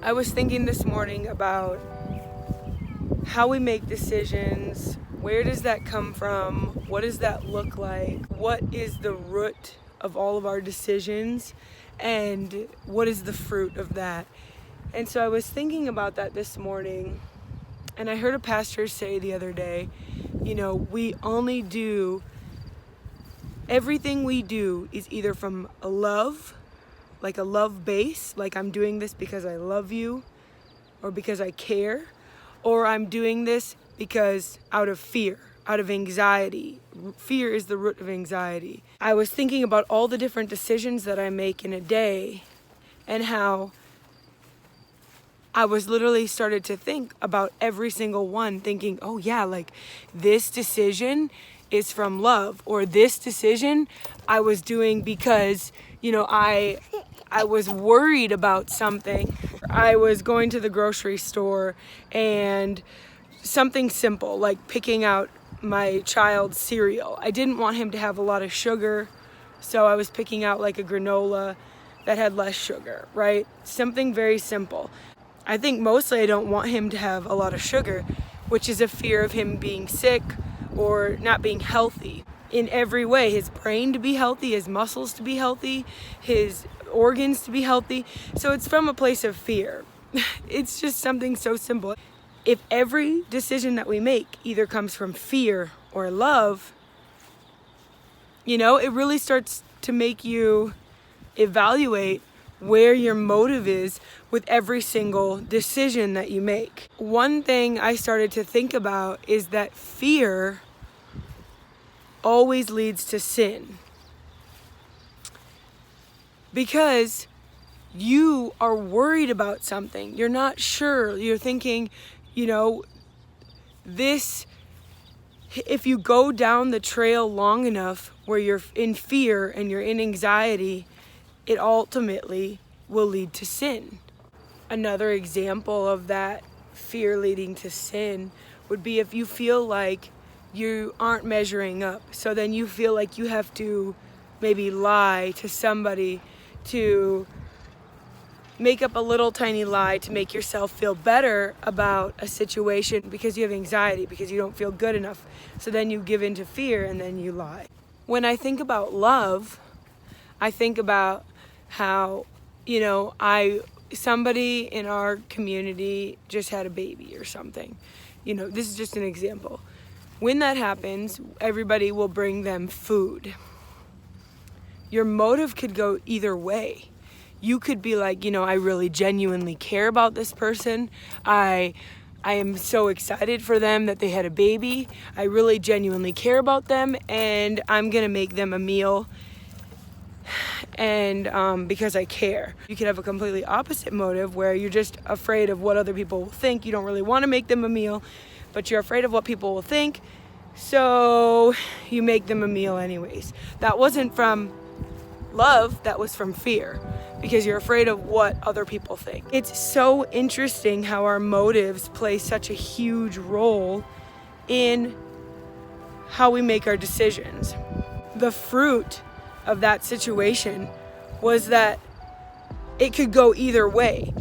I was thinking this morning about how we make decisions. Where does that come from? What does that look like? What is the root of all of our decisions? And what is the fruit of that? And so I was thinking about that this morning, and I heard a pastor say the other day, we only do, everything we do is either from a love, like a love base, like I'm doing this because I love you or because I care, or I'm doing this because out of fear, out of anxiety. Fear is the root of anxiety. I was thinking about all the different decisions that I make in a day and how I was literally started to think about every single one, thinking, oh yeah, like this decision is from love, or this decision I was doing because, I was worried about something. I was going to the grocery store and something simple like picking out my child's cereal. I didn't want him to have a lot of sugar, so I was picking out like a granola that had less sugar, right? Something very simple. I think mostly I don't want him to have a lot of sugar, which is a fear of him being sick or not being healthy in every way. His brain to be healthy, his muscles to be healthy, his organs to be healthy. So it's from a place of fear. It's just something so simple. If every decision that we make either comes from fear or love, it really starts to make you evaluate where your motive is with every single decision that you make. One thing I started to think about is that fear always leads to sin. Because you are worried about something. You're not sure. You're thinking, if you go down the trail long enough where you're in fear and you're in anxiety, it ultimately will lead to sin. Another example of that fear leading to sin would be if you feel like you aren't measuring up. So then you feel like you have to maybe lie to somebody to make up a little tiny lie to make yourself feel better about a situation because you have anxiety, because you don't feel good enough. So then you give in to fear and then you lie. When I think about love, I think about how, somebody in our community just had a baby or something. This is just an example. When that happens, everybody will bring them food. Your motive could go either way. You could be like, I really genuinely care about this person. I am so excited for them that they had a baby. I really genuinely care about them, and I'm gonna make them a meal and because I care. You could have a completely opposite motive where you're just afraid of what other people will think. You don't really want to make them a meal, but you're afraid of what people will think, so you make them a meal anyways. That wasn't from love, that was from fear, because you're afraid of what other people think. It's so interesting how our motives play such a huge role in how we make our decisions. The fruit of that situation was that it could go either way,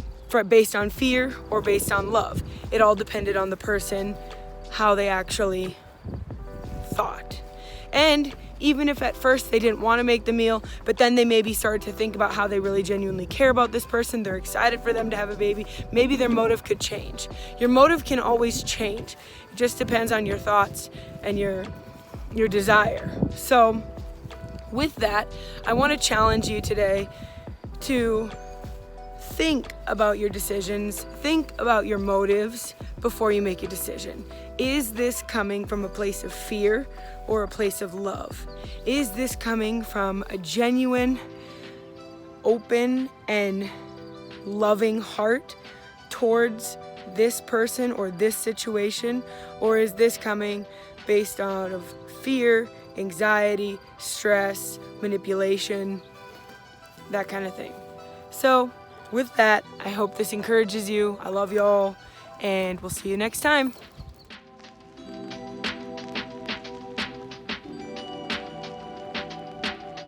based on fear or based on love. It all depended on the person, how they actually thought. And even if at first they didn't want to make the meal, but then they maybe started to think about how they really genuinely care about this person, they're excited for them to have a baby, maybe their motive could change. Your motive can always change. It just depends on your thoughts and your desire. So with that, I want to challenge you today to think about your decisions, think about your motives before you make a decision. Is this coming from a place of fear or a place of love? Is this coming from a genuine, open, and loving heart towards this person or this situation? Or is this coming based out of fear, anxiety, stress, manipulation, that kind of thing? So with that, I hope this encourages you. I love y'all, and we'll see you next time.